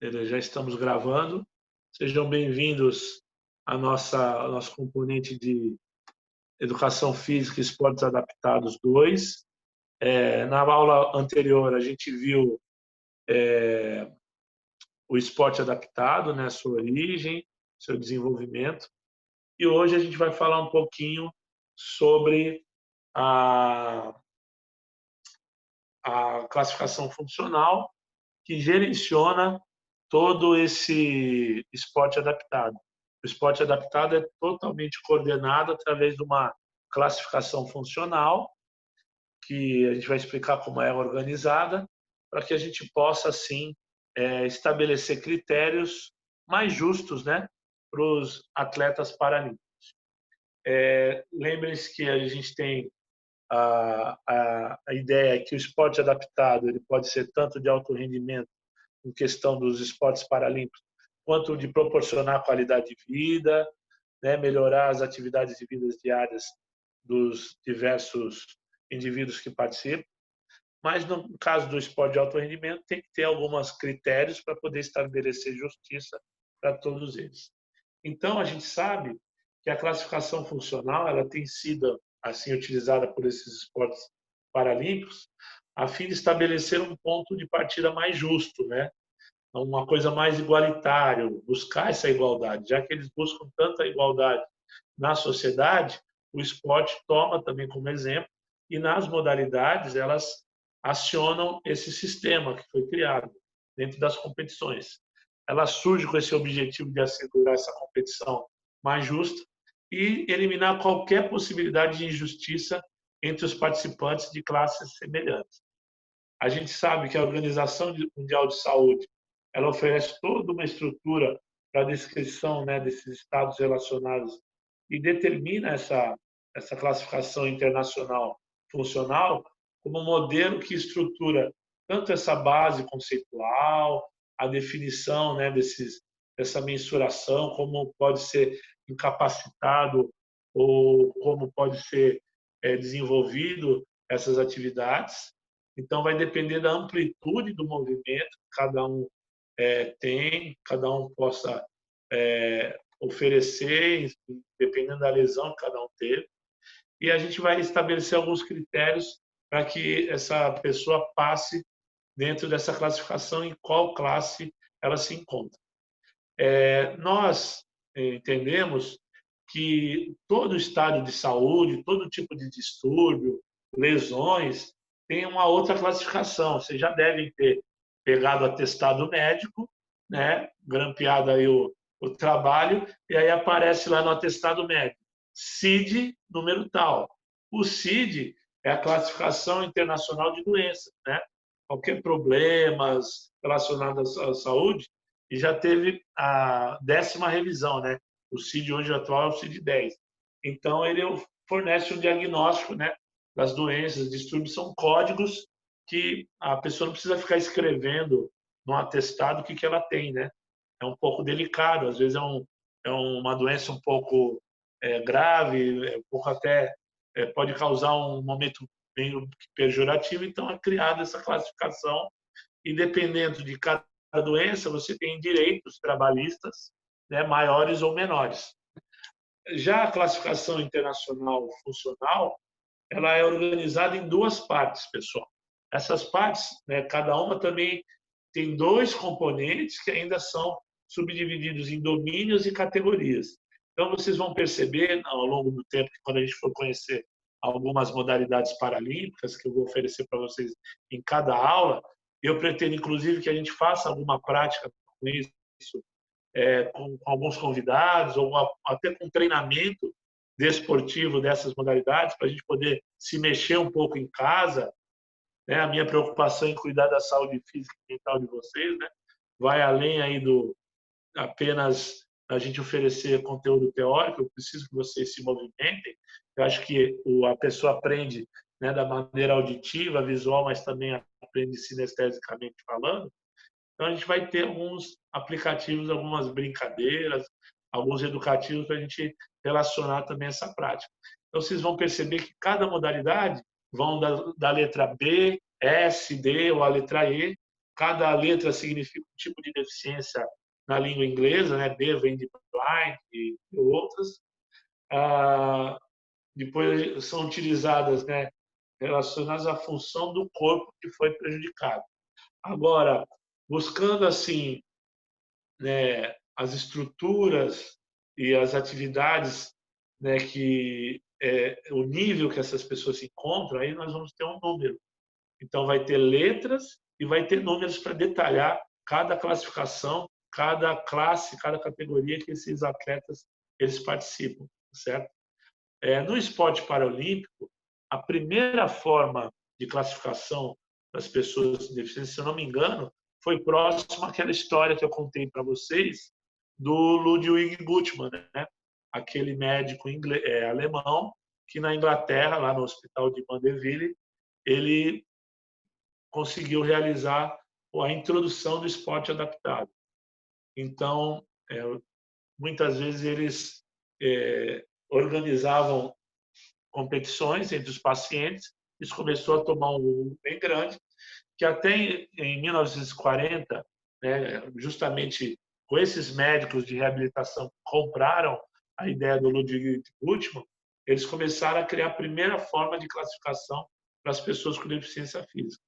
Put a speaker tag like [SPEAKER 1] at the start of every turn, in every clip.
[SPEAKER 1] Já estamos gravando. Sejam bem-vindos ao nosso componente de Educação Física e Esportes Adaptados 2. Na aula anterior, a gente viu o esporte adaptado, né, sua origem, seu desenvolvimento. E hoje a gente vai falar um pouquinho sobre a classificação funcional, que gerenciona todo esse esporte adaptado. O esporte adaptado é totalmente coordenado através de uma classificação funcional, que a gente vai explicar como é organizada, para que a gente possa, assim, estabelecer critérios mais justos, né, para os atletas paralímpicos. Lembrem-se que a gente tem a ideia que o esporte adaptado ele pode ser tanto de alto rendimento, em questão dos esportes paralímpicos, quanto de proporcionar qualidade de vida, né, melhorar as atividades de vida diárias dos diversos indivíduos que participam. Mas, no caso do esporte de alto rendimento, tem que ter alguns critérios para poder estabelecer justiça para todos eles. Então, a gente sabe que a classificação funcional ela tem sido assim utilizada por esses esportes paralímpicos a fim de estabelecer um ponto de partida mais justo, né? Uma coisa mais igualitária, buscar essa igualdade, já que eles buscam tanta igualdade na sociedade, o esporte toma também como exemplo e nas modalidades elas acionam esse sistema que foi criado dentro das competições. Ela surge com esse objetivo de assegurar essa competição mais justa e eliminar qualquer possibilidade de injustiça entre os participantes de classes semelhantes. A gente sabe que a Organização Mundial de Saúde ela oferece toda uma estrutura para a descrição, né, desses estados relacionados e determina essa classificação internacional funcional como um modelo que estrutura tanto essa base conceitual, a definição, né, dessa mensuração, como pode ser incapacitado ou como pode ser desenvolvido essas atividades. Então, vai depender da amplitude do movimento que cada um cada um possa oferecer, dependendo da lesão que cada um teve. E a gente vai estabelecer alguns critérios para que essa pessoa passe dentro dessa classificação, em qual classe ela se encontra. Nós entendemos que todo estado de saúde, todo tipo de distúrbio, lesões, tem uma outra classificação. Vocês já devem ter pegado o atestado médico, né, grampeado aí o trabalho, e aí aparece lá no atestado médico, CID número tal. O CID é a classificação internacional de doenças, né? Qualquer problemas relacionados à saúde, e já teve a 10ª revisão, né? O CID hoje atual é o CID-10. Então, ele fornece um diagnóstico, né, das doenças, distúrbios, são códigos que a pessoa não precisa ficar escrevendo no atestado o que ela tem, né? É um pouco delicado, às vezes é uma doença um pouco grave, um pouco até pode causar um momento meio pejorativo, então é criada essa classificação e dependendo de cada doença, você tem direitos trabalhistas, né, maiores ou menores. Já a classificação internacional funcional, ela é organizada em 2 partes, pessoal. Essas partes, né, cada uma também tem 2 componentes que ainda são subdivididos em domínios e categorias. Então, vocês vão perceber ao longo do tempo, quando a gente for conhecer algumas modalidades paralímpicas, que eu vou oferecer para vocês em cada aula, eu pretendo, inclusive, que a gente faça alguma prática com isso, com alguns convidados, ou até com treinamento desportivo dessas modalidades, para a gente poder se mexer um pouco em casa, né? A minha preocupação em cuidar da saúde física e mental de vocês, né? Vai além aí do apenas a gente oferecer conteúdo teórico, eu preciso que vocês se movimentem. Eu acho que a pessoa aprende, né, da maneira auditiva, visual, mas também aprende sinestesicamente falando. Então, a gente vai ter alguns aplicativos, algumas brincadeiras, alguns educativos para a gente relacionar também essa prática. Então, vocês vão perceber que cada modalidade vão da letra B, S, D ou a letra E, cada letra significa um tipo de deficiência na língua inglesa, né? B vem de blind e outras. Depois são utilizadas, né, relacionadas à função do corpo que foi prejudicado. Agora, buscando assim, né, as estruturas e as atividades, né, que o nível que essas pessoas se encontram, aí nós vamos ter um número. Então vai ter letras e vai ter números para detalhar cada classificação, cada classe, cada categoria que esses atletas eles participam, certo? No esporte paralímpico, a primeira forma de classificação das pessoas com deficiência, se eu não me engano, foi próxima àquela história que eu contei para vocês do Ludwig Guttmann, né? Aquele médico alemão que na Inglaterra, lá no hospital de Mandeville, ele conseguiu realizar a introdução do esporte adaptado. Então, muitas vezes eles organizavam competições entre os pacientes. Isso começou a tomar um rumo bem grande, que até em 1940, né, justamente com esses médicos de reabilitação que compraram a ideia do Ludwig Guttmann, eles começaram a criar a primeira forma de classificação para as pessoas com deficiência física.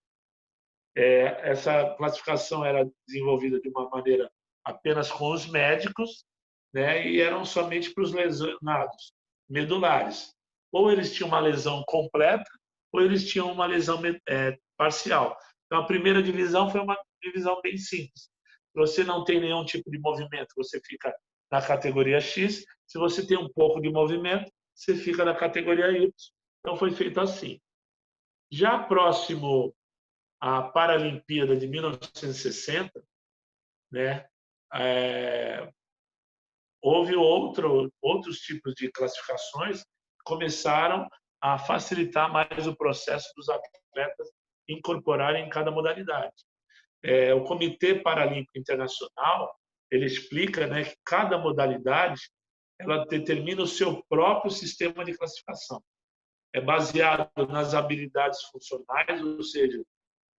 [SPEAKER 1] Essa classificação era desenvolvida de uma maneira apenas com os médicos, né, e eram somente para os lesionados medulares. Ou eles tinham uma lesão completa, ou eles tinham uma lesão parcial. Então, a primeira divisão foi uma divisão bem simples. Se você não tem nenhum tipo de movimento, você fica na categoria X. Se você tem um pouco de movimento, você fica na categoria Y. Então, foi feito assim. Já próximo à Paralimpíada de 1960, né, houve outros tipos de classificações que começaram a facilitar mais o processo dos atletas incorporarem em cada modalidade. O Comitê Paralímpico Internacional ele explica, né, que cada modalidade ela determina o seu próprio sistema de classificação. É baseado nas habilidades funcionais, ou seja,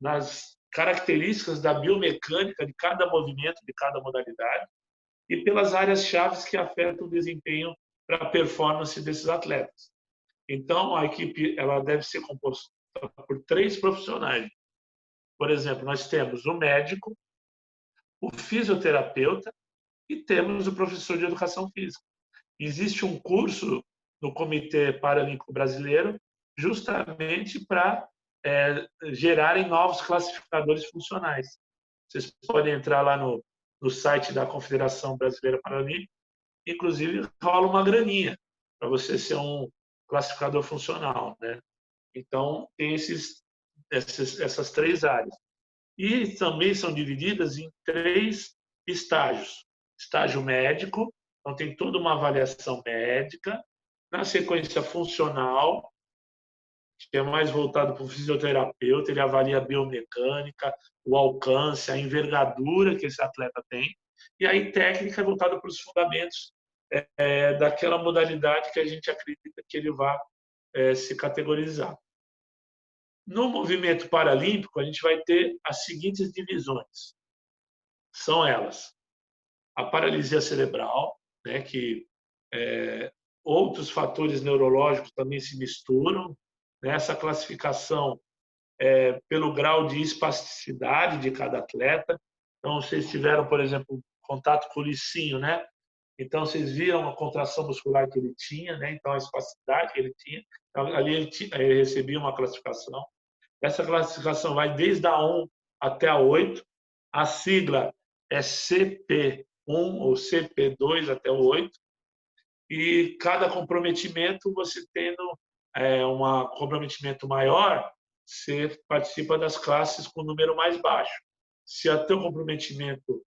[SPEAKER 1] nas características da biomecânica de cada movimento, de cada modalidade, e pelas áreas-chave que afetam o desempenho para a performance desses atletas. Então, a equipe ela deve ser composta por 3 profissionais. Por exemplo, nós temos o médico, o fisioterapeuta e temos o professor de educação física. Existe um curso no Comitê Paralímpico Brasileiro justamente para gerarem novos classificadores funcionais. Vocês podem entrar lá no site da Confederação Brasileira Paralímpica, inclusive rola uma graninha para você ser um classificador funcional, né? Então, tem essas 3 áreas. E também são divididas em 3 estágios. Estágio médico, então tem toda uma avaliação médica. Na sequência funcional, que é mais voltado para o fisioterapeuta, ele avalia a biomecânica, o alcance, a envergadura que esse atleta tem. E aí técnica voltada para os fundamentos daquela modalidade que a gente acredita que ele vai se categorizar. No movimento paralímpico, a gente vai ter as seguintes divisões. São elas: a paralisia cerebral, né, que outros fatores neurológicos também se misturam. Essa classificação pelo grau de espasticidade de cada atleta. Então, vocês tiveram, por exemplo, contato com o Licinho, né? Então, vocês viram a contração muscular que ele tinha, né? Então, a espasticidade que ele tinha. Então, ali ele recebia uma classificação. Essa classificação vai desde a 1 até a 8. A sigla é CP1 ou CP2 até o 8. E cada comprometimento, você tendo um comprometimento maior, você participa das classes com número mais baixo. Se o teu comprometimento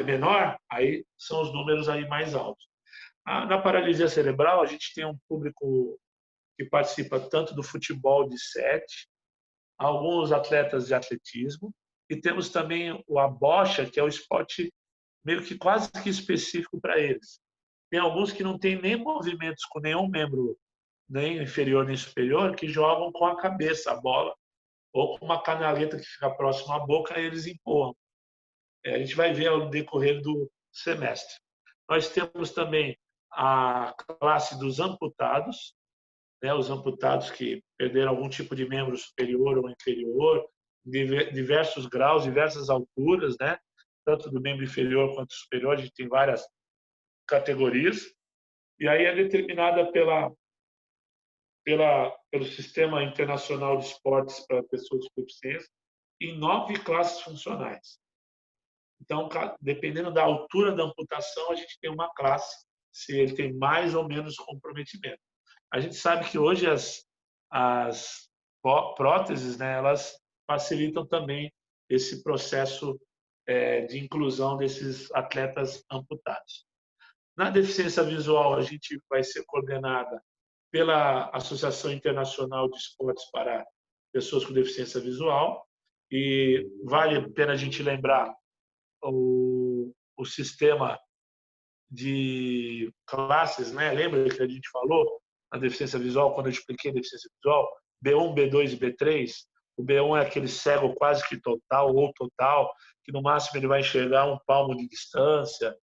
[SPEAKER 1] menor, aí são os números aí mais altos. Na paralisia cerebral, a gente tem um público que participa tanto do futebol de 7, alguns atletas de atletismo, e temos também a bocha, que é o esporte meio que quase que específico para eles. Tem alguns que não têm nem movimentos com nenhum membro, nem inferior nem superior, que jogam com a cabeça a bola, ou com uma canaleta que fica próximo à boca, eles empurram. A gente vai ver ao decorrer do semestre. Nós temos também a classe dos amputados, né, os amputados que perderam algum tipo de membro superior ou inferior, diversos graus, diversas alturas, né, tanto do membro inferior quanto superior, a gente tem várias categorias, e aí é determinada pelo Sistema Internacional de Esportes para Pessoas com Deficiência em 9 classes funcionais. Então, dependendo da altura da amputação, a gente tem uma classe, se ele tem mais ou menos comprometimento. A gente sabe que hoje as próteses, né, elas facilitam também esse processo de inclusão desses atletas amputados. Na deficiência visual, a gente vai ser coordenada pela Associação Internacional de Esportes para Pessoas com Deficiência Visual, e vale a pena a gente lembrar o sistema de classes, né? Lembra que a gente falou na deficiência visual, quando eu expliquei a deficiência visual, B1, B2 e B3? O B1 é aquele cego quase que total ou total, que no máximo ele vai enxergar um palmo de distância,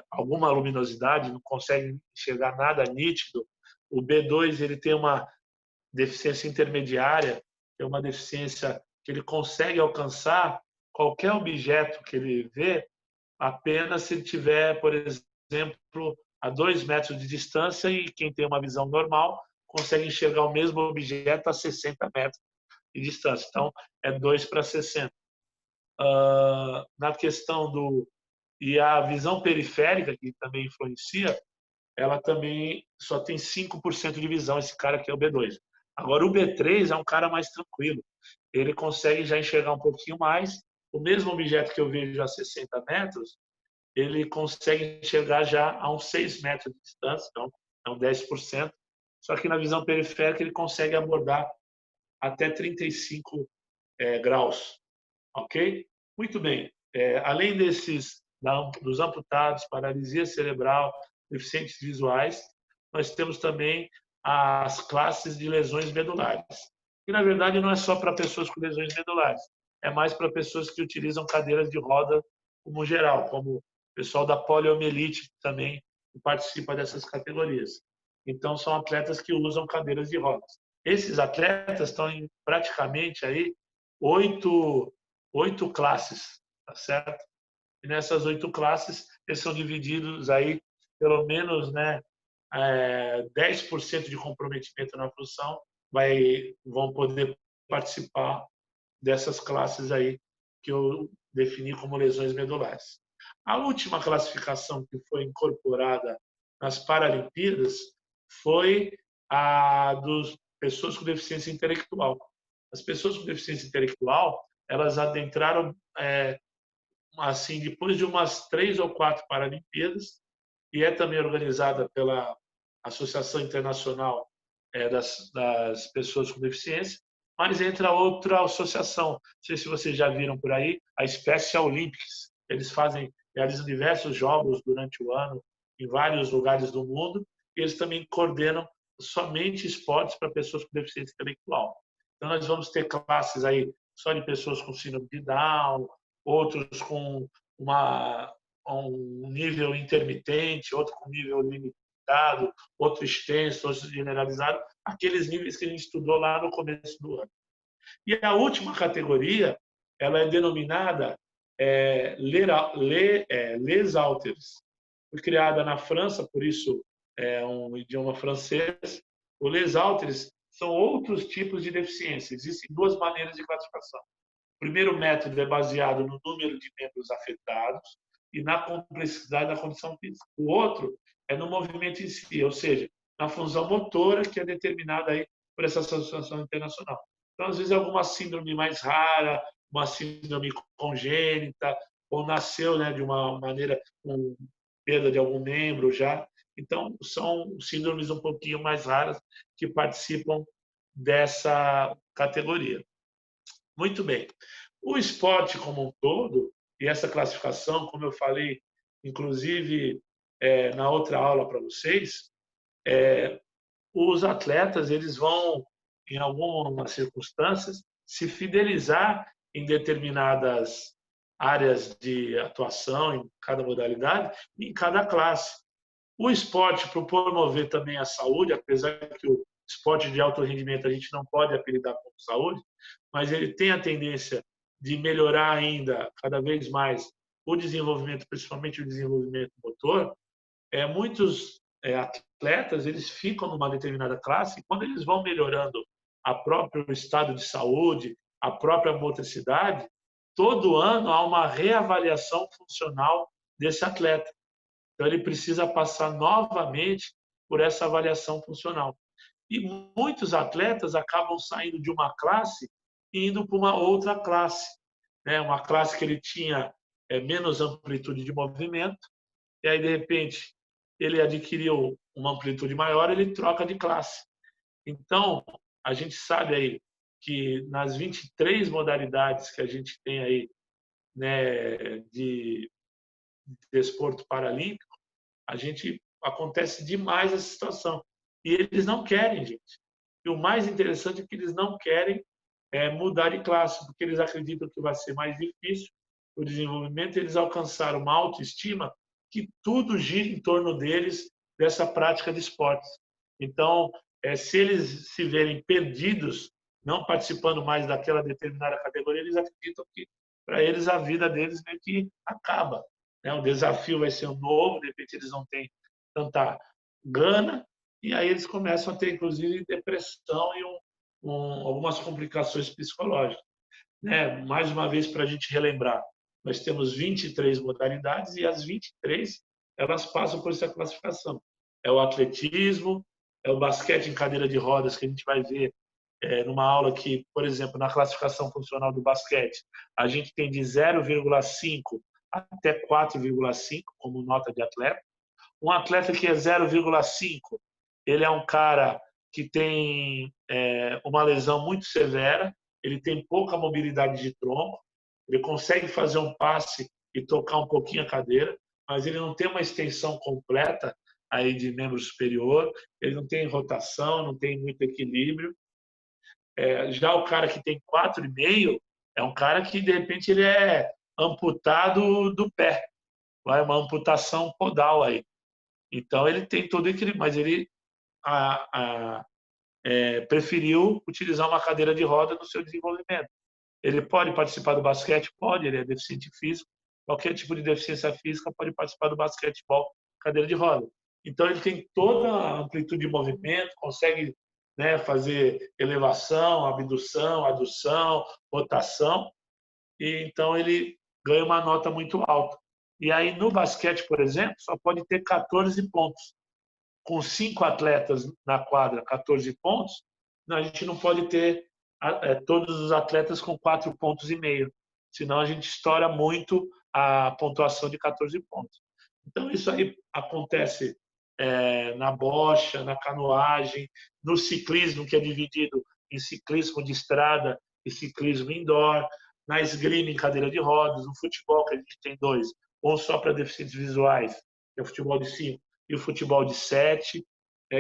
[SPEAKER 1] alguma luminosidade, não consegue enxergar nada nítido. O B2 ele tem uma deficiência intermediária, é uma deficiência que ele consegue alcançar qualquer objeto que ele vê apenas se ele tiver, por exemplo, a 2 metros de distância, e quem tem uma visão normal consegue enxergar o mesmo objeto a 60 metros de distância. Então, é 2 para 60. Na questão do... E a visão periférica, que também influencia, ela também só tem 5% de visão, esse cara que é o B2. Agora, o B3 é um cara mais tranquilo. Ele consegue já enxergar um pouquinho mais. O mesmo objeto que eu vejo a 60 metros, ele consegue enxergar já a uns 6 metros de distância, então é um 10%. Só que na visão periférica ele consegue abordar até 35 graus, ok? Muito bem. Além dos amputados, paralisia cerebral, deficientes visuais, nós temos também as classes de lesões medulares. E, na verdade, não é só para pessoas com lesões medulares, é mais para pessoas que utilizam cadeiras de roda como geral, como o pessoal da poliomielite também participa dessas categorias. Então, são atletas que usam cadeiras de rodas. Esses atletas estão em praticamente aí 8 classes, tá certo? E nessas 8 classes, eles são divididos aí, pelo menos, né, 10% de comprometimento na função vão poder participar dessas classes aí que eu defini como lesões medulares. A última classificação que foi incorporada nas Paralimpíadas foi a dos pessoas com deficiência intelectual. As pessoas com deficiência intelectual, elas adentraram assim, depois de umas 3 ou 4 Paralimpíadas, e é também organizada pela Associação Internacional das Pessoas com Deficiência, mas entra outra associação, não sei se vocês já viram por aí, a Special Olympics. Eles realizam diversos jogos durante o ano em vários lugares do mundo, e eles também coordenam somente esportes para pessoas com deficiência intelectual. Então, nós vamos ter classes aí só de pessoas com síndrome de Down, outros com um nível intermitente, outro com nível limitado, outro extenso, outro generalizado, aqueles níveis que a gente estudou lá no começo do ano. E a última categoria, ela é denominada Les Alters. Foi criada na França, por isso é um idioma francês. O Les Alters são outros tipos de deficiência. Existem 2 maneiras de classificação. O primeiro método é baseado no número de membros afetados e na complexidade da condição física. O outro é no movimento em si, ou seja, na função motora, que é determinada aí por essa associação internacional. Então, às vezes, é alguma síndrome mais rara, uma síndrome congênita, ou nasceu, né, de uma maneira com perda de algum membro já. Então, são síndromes um pouquinho mais raras que participam dessa categoria. Muito bem. O esporte como um todo, e essa classificação, como eu falei, inclusive na outra aula para vocês, os atletas eles vão em algumas circunstâncias, se fidelizar em determinadas áreas de atuação, em cada modalidade, em cada classe. O esporte, para promover também a saúde, apesar que o esporte de alto rendimento a gente não pode apelidar como saúde, mas ele tem a tendência de melhorar ainda cada vez mais o desenvolvimento, principalmente o desenvolvimento motor. Muitos atletas eles ficam numa determinada classe e quando eles vão melhorando a próprio estado de saúde, a própria motricidade, todo ano há uma reavaliação funcional desse atleta. Então ele precisa passar novamente por essa avaliação funcional. E muitos atletas acabam saindo de uma classe e indo para uma outra classe, né? Uma classe que ele tinha menos amplitude de movimento, e aí, de repente, ele adquiriu uma amplitude maior, ele troca de classe. Então, a gente sabe aí que nas 23 modalidades que a gente tem aí, né, de desporto paralímpico, a gente acontece demais essa situação. E eles não querem, gente. E o mais interessante é que eles não querem mudar de classe, porque eles acreditam que vai ser mais difícil o desenvolvimento, eles alcançaram uma autoestima que tudo gira em torno deles, dessa prática de esportes. Então, se eles se verem perdidos, não participando mais daquela determinada categoria, eles acreditam que, para eles, a vida deles meio que acaba. Né? O desafio vai ser um novo, de repente eles não têm tanta gana, e aí eles começam a ter, inclusive, depressão e algumas complicações psicológicas. Né? Mais uma vez, para a gente relembrar, nós temos 23 modalidades e as 23 elas passam por essa classificação. É o atletismo, é o basquete em cadeira de rodas, que a gente vai ver numa aula que, por exemplo, na classificação funcional do basquete, a gente tem de 0,5 até 4,5 como nota de atleta. Um atleta que é 0,5, ele é um cara que tem uma lesão muito severa, ele tem pouca mobilidade de tronco, ele consegue fazer um passe e tocar um pouquinho a cadeira, mas ele não tem uma extensão completa aí de membro superior, ele não tem rotação, não tem muito equilíbrio. Já o cara que tem 4,5 é um cara que, de repente, ele é amputado do pé, vai uma amputação podal aí. Então, ele tem todo o equilíbrio, mas ele preferiu utilizar uma cadeira de roda no seu desenvolvimento. Ele pode participar do basquete? Pode, ele é deficiente físico. Qualquer tipo de deficiência física pode participar do basquetebol, cadeira de roda. Então, ele tem toda a amplitude de movimento, consegue, né, fazer elevação, abdução, adução, rotação, e então ele ganha uma nota muito alta. E aí, no basquete, por exemplo, só pode ter 14 pontos. Com 5 atletas na quadra, 14 pontos, a gente não pode ter todos os atletas com 4,5 pontos, senão a gente estoura muito a pontuação de 14 pontos. Então, isso aí acontece na bocha, na canoagem, no ciclismo, que é dividido em ciclismo de estrada e ciclismo indoor, na esgrima em cadeira de rodas, no futebol, que a gente tem 2, um só para deficientes visuais, que é o futebol de 5, e o futebol de 7,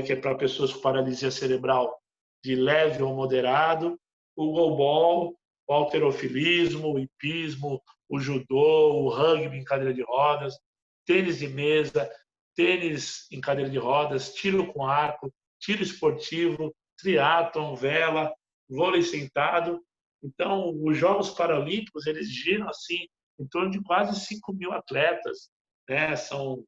[SPEAKER 1] que é para pessoas com paralisia cerebral de leve ou moderado, o goalball, o halterofilismo, o hipismo, o judô, o rugby em cadeira de rodas, tênis de mesa, tênis em cadeira de rodas, tiro com arco, tiro esportivo, triatlon, vela, vôlei sentado. Então, os Jogos Paralímpicos eles giram assim em torno de quase 5.000 atletas, né? São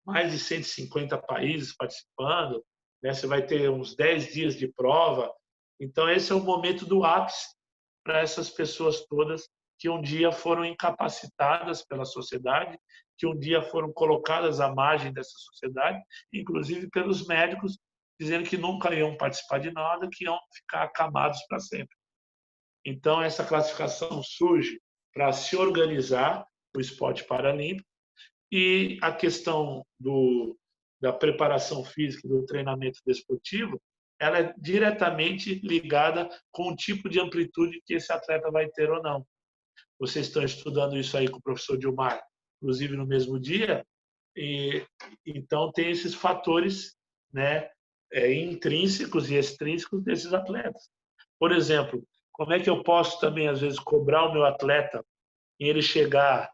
[SPEAKER 1] mais de 150 países participando, né? Você vai ter uns 10 dias de prova. Então, esse é o momento do ápice para essas pessoas todas que um dia foram incapacitadas pela sociedade, que um dia foram colocadas à margem dessa sociedade, inclusive pelos médicos, dizendo que nunca iam participar de nada, que iam ficar acamados para sempre. Então, essa classificação surge para se organizar o esporte paralímpico, e a questão da preparação física, do treinamento desportivo, ela é diretamente ligada com o tipo de amplitude que esse atleta vai ter ou não. Vocês estão estudando isso aí com o professor Dilmar, inclusive no mesmo dia, e então tem esses fatores, né, intrínsecos e extrínsecos desses atletas. Por exemplo, como é que eu posso também, às vezes, cobrar o meu atleta e ele chegar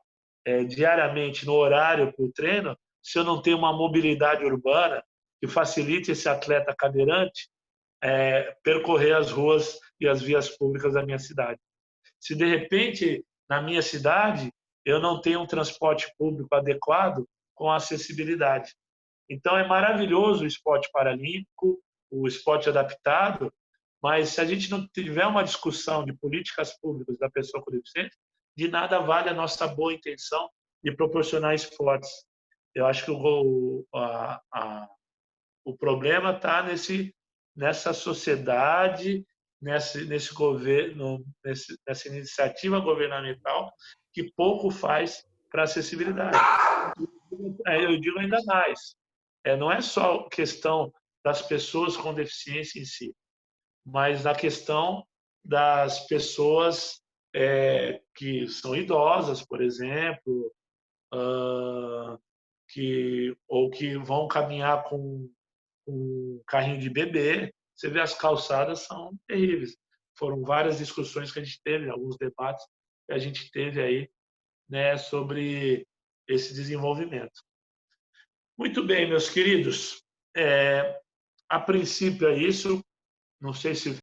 [SPEAKER 1] diariamente no horário para o treino, se eu não tenho uma mobilidade urbana que facilite esse atleta cadeirante percorrer as ruas e as vias públicas da minha cidade? Se de repente na minha cidade eu não tenho um transporte público adequado com acessibilidade. Então é maravilhoso o esporte paralímpico, o esporte adaptado, mas se a gente não tiver uma discussão de políticas públicas da pessoa com deficiência, de nada vale a nossa boa intenção de proporcionar esportes. Eu acho que o problema está nessa sociedade, nesse governo, nessa iniciativa governamental que pouco faz para a acessibilidade. Eu digo ainda mais, não é só questão das pessoas com deficiência em si, mas na questão das pessoas que são idosas, por exemplo, ou que vão caminhar com um carrinho de bebê. Você vê, as calçadas são terríveis. Foram várias discussões que a gente teve, alguns debates que a gente teve aí, né, sobre esse desenvolvimento. Muito bem, meus queridos. A princípio é isso. Não sei se